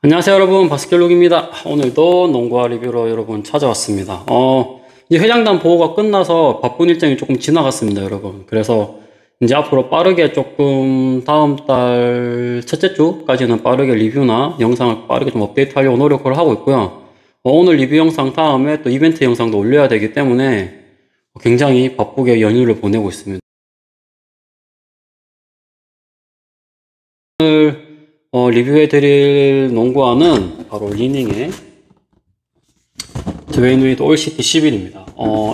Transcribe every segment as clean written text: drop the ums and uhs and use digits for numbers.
안녕하세요 여러분, 바스켓룩입니다. 오늘도 농구화 리뷰로 여러분 찾아왔습니다. 이제 회장단 보호가 끝나서 바쁜 일정이 조금 지나갔습니다 여러분. 그래서 이제 앞으로 빠르게 조금 다음 달 첫째 주까지는 빠르게 리뷰나 영상을 빠르게 좀 업데이트 하려고 노력을 하고 있고요. 오늘 리뷰 영상 다음에 또 이벤트 영상도 올려야 되기 때문에 굉장히 바쁘게 연휴를 보내고 있습니다. 리뷰해드릴 농구화는 바로 리닝의 드웨인 웨이드 올시티 11입니다.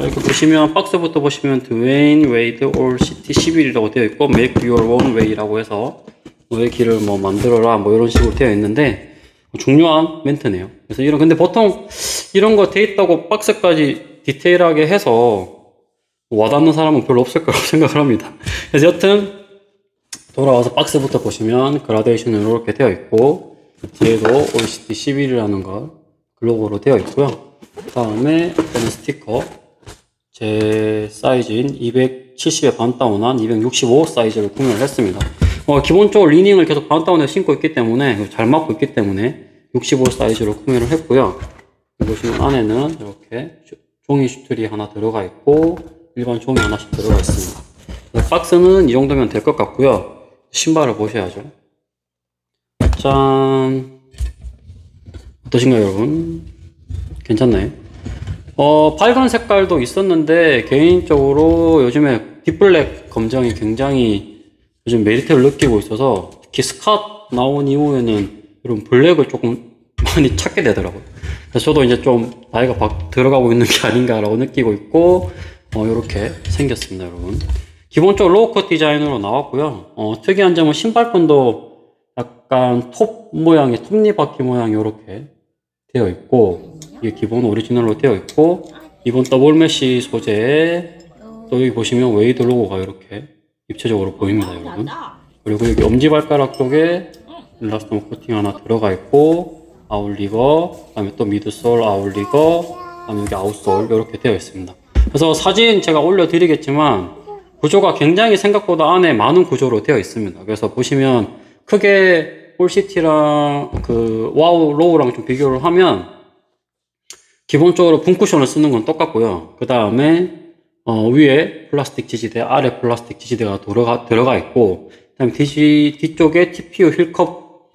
이렇게 보시면, 박스부터 보시면 드웨인 웨이드 올시티 11이라고 되어 있고, make your own way라고 해서 너의 길을 만들어라 이런 식으로 되어 있는데, 중요한 멘트네요. 그래서 근데 보통 이런 거 돼 있다고 박스까지 디테일하게 해서 와닿는 사람은 별로 없을 거라고 생각을 합니다. 그래서 여튼 돌아와서 박스부터 보시면 그라데이션으로 이렇게 되어 있고, 뒤에도 올시티 11이라는 걸 글로고로 되어 있고요. 그 다음에 어떤 스티커, 제 사이즈인 270에 반다운한 265 사이즈를 구매를 했습니다. 기본적으로 리닝을 계속 반다운에 신고 있기 때문에, 잘 맞고 있기 때문에 65 사이즈로 구매를 했고요. 보시면 안에는 이렇게 종이 슈트리 하나 들어가 있고, 일반 종이 하나씩 들어가 있습니다. 박스는 이 정도면 될 것 같고요. 신발을 보셔야죠. 짠. 어떠신가요, 여러분? 괜찮나요? 밝은 색깔도 있었는데, 개인적으로 요즘에 딥블랙 검정이 굉장히 요즘 메리트를 느끼고 있어서, 특히 스캇 나온 이후에는 여러분 블랙을 조금 많이 찾게 되더라고요. 그래서 저도 이제 좀 나이가 들어가고 있는 게 아닌가라고 느끼고 있고, 이렇게 생겼습니다, 여러분. 기본적으로 로우컷 디자인으로 나왔고요. 특이한 점은 신발끈도 약간 톱 모양의, 톱니바퀴 모양이 이렇게 되어 있고, 이게 기본 오리지널로 되어 있고, 이번 더블 메쉬 소재에 또 여기 보시면 웨이드 로고가 이렇게 입체적으로 보입니다, 여러분. 그리고 여기 엄지발가락 쪽에 일라스톤 코팅 하나 들어가 있고, 아웃리거, 그 다음에 또 미드솔 아웃리거, 그 다음에 여기 아웃솔 이렇게 되어 있습니다. 그래서 사진 제가 올려드리겠지만, 구조가 굉장히 생각보다 안에 많은 구조로 되어 있습니다. 그래서 보시면 크게 올시티랑 그 와우 로우랑 좀 비교를 하면, 기본적으로 붐쿠션을 쓰는 건 똑같고요. 그 다음에 위에 플라스틱 지지대, 아래 플라스틱 지지대가 들어가 있고, 그 다음에 뒤쪽에 TPU 힐컵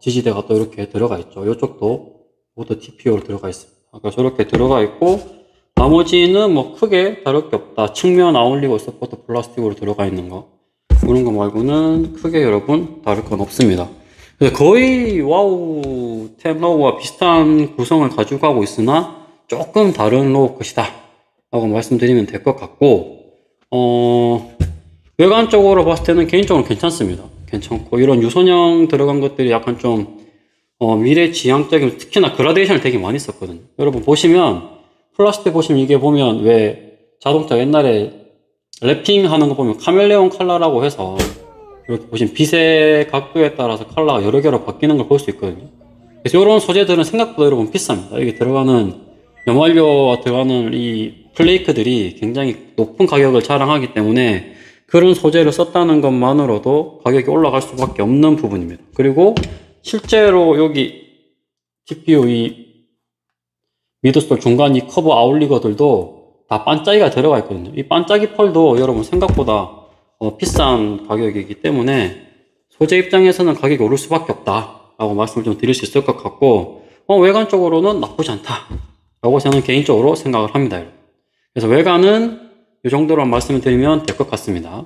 지지대가 또 이렇게 들어가 있죠. 이쪽도 모두 TPU로 들어가 있습니다. 그래서 이렇게 들어가 있고, 나머지는 크게 다를 게 없다. 측면 아웃리거 서포트 플라스틱으로 들어가 있는 거, 그런 거 말고는 크게 여러분 다를 건 없습니다. 거의 와우 10 로우와 비슷한 구성을 가지고 가고 있으나 조금 다른 로우 컷이다 라고 말씀드리면 될 것 같고, 외관적으로 봤을 때는 개인적으로 괜찮습니다. 괜찮고, 이런 유선형 들어간 것들이 약간 좀 미래지향적인, 특히나 그라데이션을 되게 많이 썼거든요. 여러분 보시면 플라스틱 보시면, 이게 보면 왜 자동차 옛날에 랩핑 하는 거 보면 카멜레온 컬러라고 해서 이렇게 보시면 빛의 각도에 따라서 컬러가 여러 개로 바뀌는 걸 볼 수 있거든요. 그래서 이런 소재들은 생각보다 여러분 비쌉니다. 여기 들어가는 염화료와 들어가는 이 플레이크들이 굉장히 높은 가격을 자랑하기 때문에 그런 소재를 썼다는 것만으로도 가격이 올라갈 수밖에 없는 부분입니다. 그리고 실제로 여기 TPU 이 미드솔 중간 이 커브 아웃리거들도 다 반짝이가 들어가 있거든요. 이 반짝이 펄도 여러분 생각보다 비싼 가격이기 때문에 소재 입장에서는 가격이 오를 수밖에 없다 라고 말씀을 좀 드릴 수 있을 것 같고, 외관적으로는 나쁘지 않다 라고 저는 개인적으로 생각을 합니다. 그래서 외관은 이 정도로 말씀을 드리면 될 것 같습니다.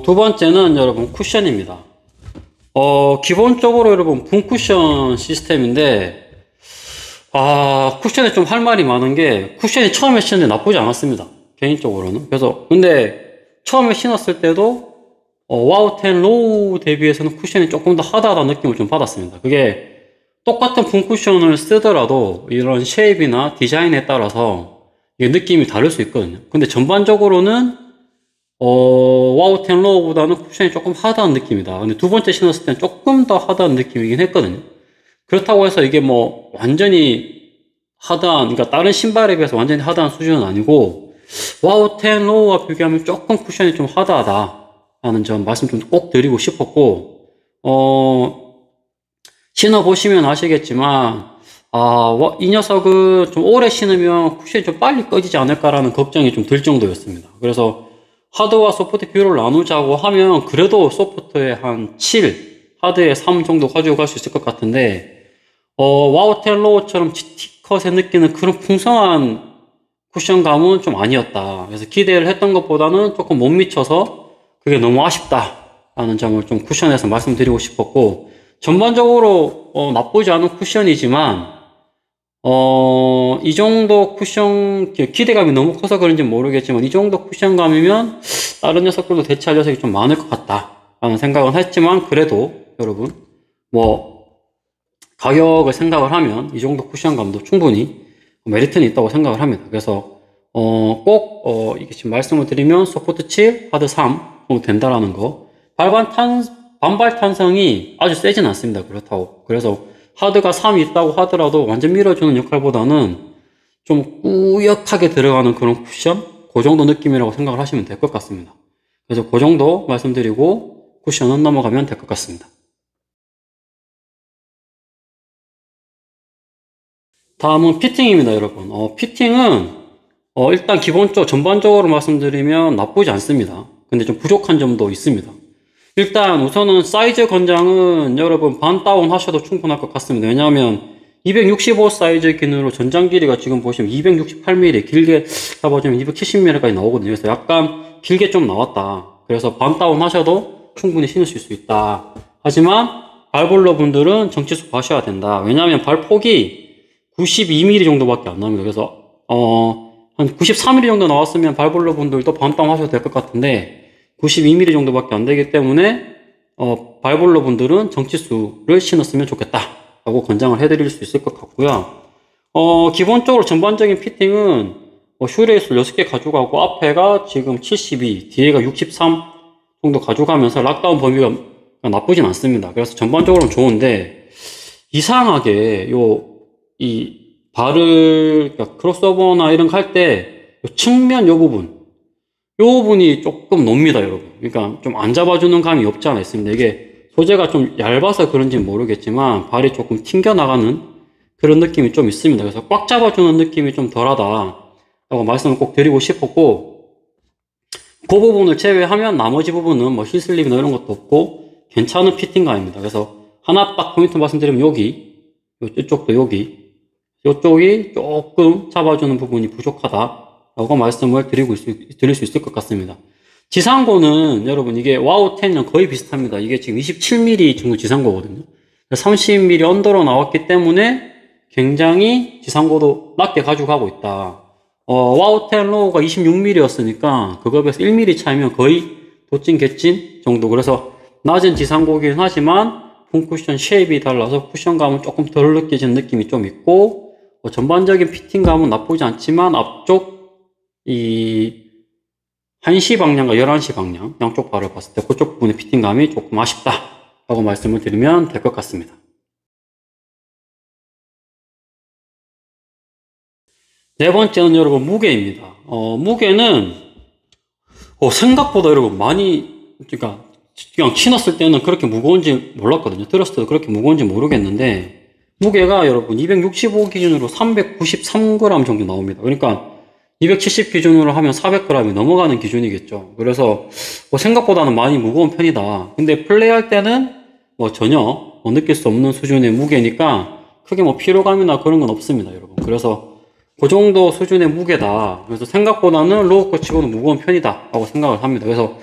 두 번째는 여러분 쿠션입니다. 기본적으로 여러분 붐쿠션 시스템인데, 쿠션에 좀 할 말이 많은 게, 쿠션이 처음에 신는데 나쁘지 않았습니다. 개인적으로는. 그래서, 근데 처음에 신었을 때도, 와우 10 로우 대비해서는 쿠션이 조금 더 하다하다는 느낌을 좀 받았습니다. 그게 똑같은 붐쿠션을 쓰더라도 이런 쉐입이나 디자인에 따라서 이게 느낌이 다를 수 있거든요. 근데 전반적으로는 와우 10 로우보다는 쿠션이 조금 하드한 느낌이다. 근데 두 번째 신었을 때는 조금 더 하드한 느낌이긴 했거든요. 그렇다고 해서 이게 완전히 하드한, 그러니까 다른 신발에 비해서 완전히 하드한 수준은 아니고, 와우 10 로우와 비교하면 조금 쿠션이 좀 하드하다 라는 점 말씀 좀 꼭 드리고 싶었고, 신어보시면 아시겠지만, 이 녀석은 좀 오래 신으면 쿠션이 좀 빨리 꺼지지 않을까라는 걱정이 좀 들 정도였습니다. 그래서 하드와 소프트 비율을 나누자고 하면 그래도 소프트에 한 7, 하드에 3 정도 가지고 갈 수 있을 것 같은데, 와우10 로우처럼 GT컷에 느끼는 그런 풍성한 쿠션감은 좀 아니었다. 그래서 기대를 했던 것보다는 조금 못 미쳐서 그게 너무 아쉽다라는 점을 좀 쿠션에서 말씀드리고 싶었고, 전반적으로 나쁘지 않은 쿠션이지만 이 정도 쿠션 기대감이 너무 커서 그런지 모르겠지만 이 정도 쿠션감이면 다른 녀석들도 대체할 녀석이 좀 많을 것 같다라는 생각은 했지만, 그래도 여러분 뭐 가격을 생각을 하면 이 정도 쿠션감도 충분히 메리트는 있다고 생각을 합니다. 그래서 꼭 이게 지금 말씀을 드리면 소프트 7, 하드 3 정도 된다라는 거. 반발 탄성이 아주 세진 않습니다. 그렇다고. 그래서 하드가 3이 있다고 하더라도 완전 밀어주는 역할보다는 좀 꾸역하게 들어가는 그런 쿠션? 그 정도 느낌이라고 생각을 하시면 될 것 같습니다. 그래서 그 정도 말씀드리고 쿠션은 넘어가면 될 것 같습니다. 다음은 피팅입니다, 여러분. 피팅은 일단 기본적으로 전반적으로 말씀드리면 나쁘지 않습니다. 근데 좀 부족한 점도 있습니다. 일단 우선은 사이즈 건장은 여러분 반 다운 하셔도 충분할 것 같습니다. 왜냐하면 265 사이즈 기준으로 전장 길이가 지금 보시면 268mm, 길게 잡아주면 270mm까지 나오거든요. 그래서 약간 길게 좀 나왔다. 그래서 반 다운 하셔도 충분히 신으실 수 있다. 하지만 발볼러 분들은 정치수 봐셔야 된다. 왜냐하면 발폭이 92mm 정도밖에 안 나옵니다. 그래서 한 93mm 정도 나왔으면 발볼러 분들도 반 다운 하셔도 될 것 같은데 92mm 정도밖에 안 되기 때문에 발볼러 분들은 정치수를 신었으면 좋겠다 라고 권장을 해드릴 수 있을 것 같고요. 기본적으로 전반적인 피팅은 슈레이스를 6개 가져가고 앞에가 지금 72, 뒤에가 63 정도 가져가면서 락다운 범위가 나쁘진 않습니다. 그래서 전반적으로는 좋은데 이상하게 이 발을 그러니까 크로스오버나 이런 거 할 때 측면 요 부분이 조금 놉니다, 여러분. 그러니까 좀 안 잡아주는 감이 없지 않아 있습니다. 이게 소재가 좀 얇아서 그런지는 모르겠지만 발이 조금 튕겨나가는 그런 느낌이 좀 있습니다. 그래서 꽉 잡아주는 느낌이 좀 덜하다 라고 말씀을 꼭 드리고 싶었고, 그 부분을 제외하면 나머지 부분은 뭐 힐슬립이나 이런 것도 없고 괜찮은 피팅감입니다. 그래서 하나 딱 포인트 말씀드리면 이쪽도 이쪽이 조금 잡아주는 부분이 부족하다 라고 말씀을 드릴 수 있을 것 같습니다. 지상고는 여러분 이게 와우 10이랑 거의 비슷합니다. 이게 지금 27mm 정도 지상고거든요. 30mm 언더로 나왔기 때문에 굉장히 지상고도 낮게 가져가고 있다. 와우 10 로우가 26mm였으니까 그거에 비해서 1mm 차이면 거의 도찐 개찐 정도. 그래서 낮은 지상고긴 하지만 폼쿠션 쉐입이 달라서 쿠션감은 조금 덜 느껴지는 느낌이 좀 있고, 전반적인 피팅감은 나쁘지 않지만 앞쪽 이 1시 방향과 11시 방향 양쪽 발을 봤을 때 그쪽 부분의 피팅감이 조금 아쉽다 라고 말씀을 드리면 될 것 같습니다. 네 번째는 여러분 무게입니다. 무게는 생각보다 여러분 그러니까 그냥 신었을 때는 그렇게 무거운지 몰랐거든요. 들었을 때도 그렇게 무거운지 모르겠는데 무게가 여러분 265 기준으로 393g 정도 나옵니다. 그러니까 270 기준으로 하면 400g이 넘어가는 기준이겠죠. 그래서 생각보다는 많이 무거운 편이다. 근데 플레이할 때는 전혀 느낄 수 없는 수준의 무게니까 크게 피로감이나 그런 건 없습니다, 여러분. 그래서 그 정도 수준의 무게다. 그래서 생각보다는 로우 거 치고는 무거운 편이다 라고 생각을 합니다. 그래서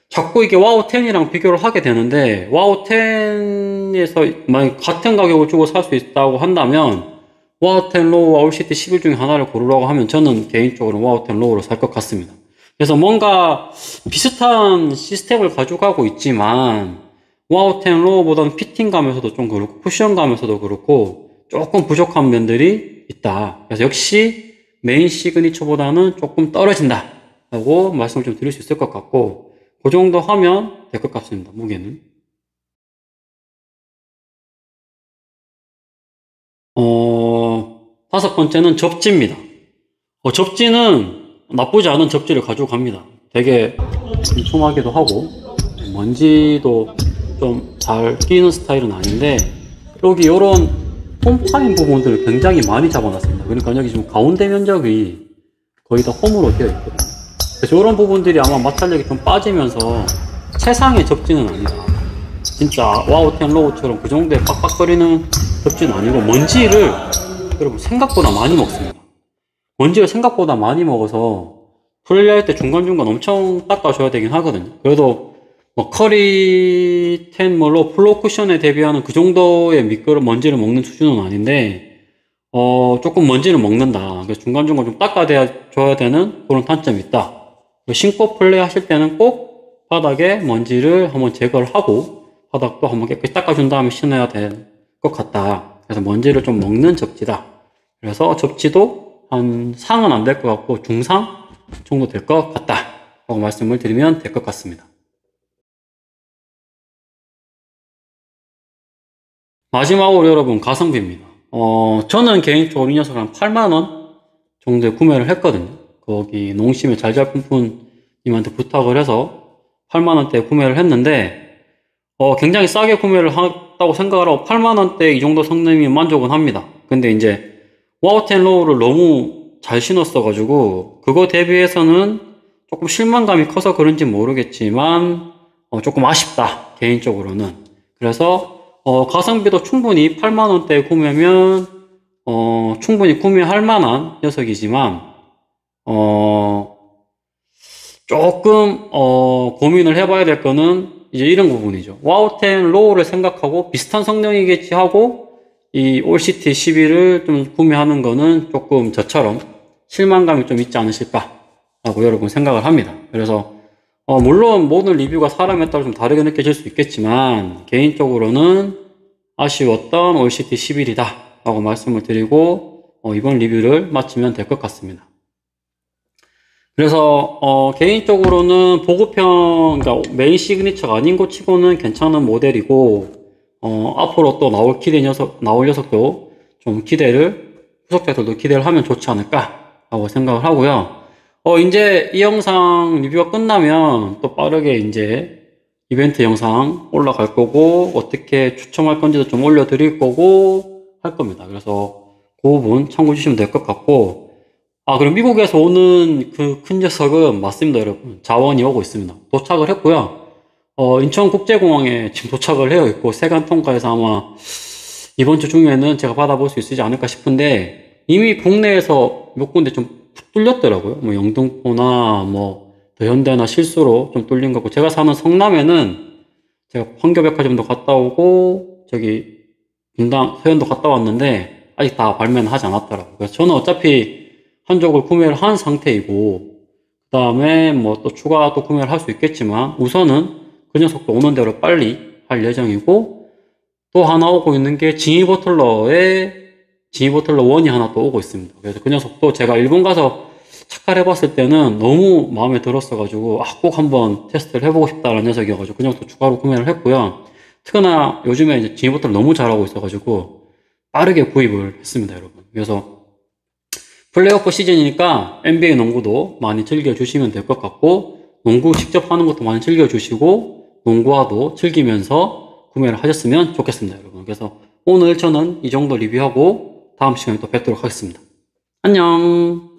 자꾸 이게 와우 10이랑 비교를 하게 되는데, 와우 10에서 만약 같은 가격을 주고 살 수 있다고 한다면 와우 10 로우와 올시티 11 중에 하나를 고르라고 하면 저는 개인적으로 와우 10 로우로 살 것 같습니다. 그래서 뭔가 비슷한 시스템을 가져가고 있지만 와우 10 로우보다는 피팅감에서도 좀 그렇고 쿠션감에서도 그렇고 조금 부족한 면들이 있다. 그래서 역시 메인 시그니처보다는 조금 떨어진다 라고 말씀을 좀 드릴 수 있을 것 같고, 그 정도 하면 될 것 같습니다, 무게는. 다섯 번째는 접지입니다. 접지는 나쁘지 않은 접지를 가져갑니다. 되게 촘촘하기도 하고, 먼지도 좀 잘 끼는 스타일은 아닌데, 여기 요런 홈 파인 부분들을 굉장히 많이 잡아놨습니다. 그러니까 여기 지금 가운데 면적이 거의 다 홈으로 되어 있거든요. 그래서 이런 부분들이 아마 마찰력이 좀 빠지면서 최상의 접지는 아니다. 진짜 와우10 로우처럼 그 정도의 빡빡거리는 접지는 아니고, 먼지를 여러분 생각보다 많이 먹습니다. 먼지를 생각보다 많이 먹어서 플레이할 때 중간중간 엄청 닦아줘야 되긴 하거든요. 그래도 뭐 커리 10 뭐 플로우 쿠션에 대비하는 그 정도의 미끄러 먼지를 먹는 수준은 아닌데, 조금 먼지를 먹는다. 그래서 중간중간 좀 닦아줘야 되는 그런 단점이 있다. 신고 플레이 하실 때는 꼭 바닥에 먼지를 한번 제거를 하고 바닥도 한번 깨끗이 닦아준 다음에 신어야 될 것 같다. 그래서 먼지를 좀 먹는 접지다. 그래서 접지도 한 상은 안 될 것 같고 중상 정도 될 것 같다 라고 말씀을 드리면 될 것 같습니다. 마지막으로 여러분, 가성비입니다. 저는 개인적으로 이 녀석을 한 8만원 정도에 구매를 했거든요. 거기 농심의 잘잘품품님한테 부탁을 해서 8만원대에 구매를 했는데, 굉장히 싸게 구매를 했다고 생각을 하고 8만원대 이 정도 성능이면 만족은 합니다. 근데 이제 와우10 로우를 너무 잘 신었어가지고 그거 대비해서는 조금 실망감이 커서 그런지 모르겠지만 조금 아쉽다, 개인적으로는. 그래서 가성비도 충분히 8만원대에 구매하면 충분히 구매할 만한 녀석이지만 조금 고민을 해봐야 될 거는 이제 이런 부분이죠. 와우10 로우를 생각하고 비슷한 성능이겠지 하고 이 올시티 12를 좀 구매하는 거는 조금 저처럼 실망감이 좀 있지 않으실까 라고 여러분 생각을 합니다. 그래서 물론 모든 리뷰가 사람에 따라 좀 다르게 느껴질 수 있겠지만 개인적으로는 아쉬웠던 올시티 11이다 라고 말씀을 드리고 이번 리뷰를 마치면 될 것 같습니다. 그래서 개인적으로는 보급형, 그러니까 메인 시그니처가 아닌 것 치고는 괜찮은 모델이고, 앞으로 또 나올 녀석도 좀 후속작들도 기대를 하면 좋지 않을까 라고 생각을 하고요. 이제 이 영상 리뷰가 끝나면 또 빠르게 이제 이벤트 영상 올라갈 거고, 어떻게 추첨할 건지도 좀 올려드릴 거고 할 겁니다. 그래서 그 부분 참고해 주시면 될 것 같고, 그럼 미국에서 오는 그 큰 녀석은 맞습니다, 여러분. 자원이 오고 있습니다. 도착을 했고요. 인천국제공항에 지금 도착을 해어 있고, 세관 통과해서 아마 이번 주 중에는 제가 받아볼 수 있지 않을까 싶은데, 이미 국내에서 몇 군데 좀 뚫렸더라고요. 뭐 영등포나 뭐 더현대나 실수로 좀 뚫린 거고, 제가 사는 성남에는 제가 황교백화점도 갔다 오고, 저기 분당 서현도 갔다 왔는데 아직 다 발매는 하지 않았더라고요. 그래서 저는 어차피 한족을 구매를 한 상태이고, 그 다음에 뭐 또 추가 또 구매를 할 수 있겠지만 우선은 그 녀석도 오는 대로 빨리 할 예정이고, 또 하나 오고 있는 게 지니버틀러 1이 하나 또 오고 있습니다. 그래서 그 녀석도 제가 일본 가서 착화를 해봤을 때는 너무 마음에 들었어가지고 꼭 한번 테스트를 해보고 싶다는 녀석이어가지고 그 녀석도 추가로 구매를 했고요. 특히나 요즘에 이제 지니버틀러 너무 잘하고 있어가지고 빠르게 구입을 했습니다, 여러분. 그래서 플레이오프 시즌이니까 NBA 농구도 많이 즐겨주시면 될 것 같고, 농구 직접 하는 것도 많이 즐겨주시고, 농구화도 즐기면서 구매를 하셨으면 좋겠습니다, 여러분. 그래서 오늘 저는 이 정도 리뷰하고 다음 시간에 또 뵙도록 하겠습니다. 안녕!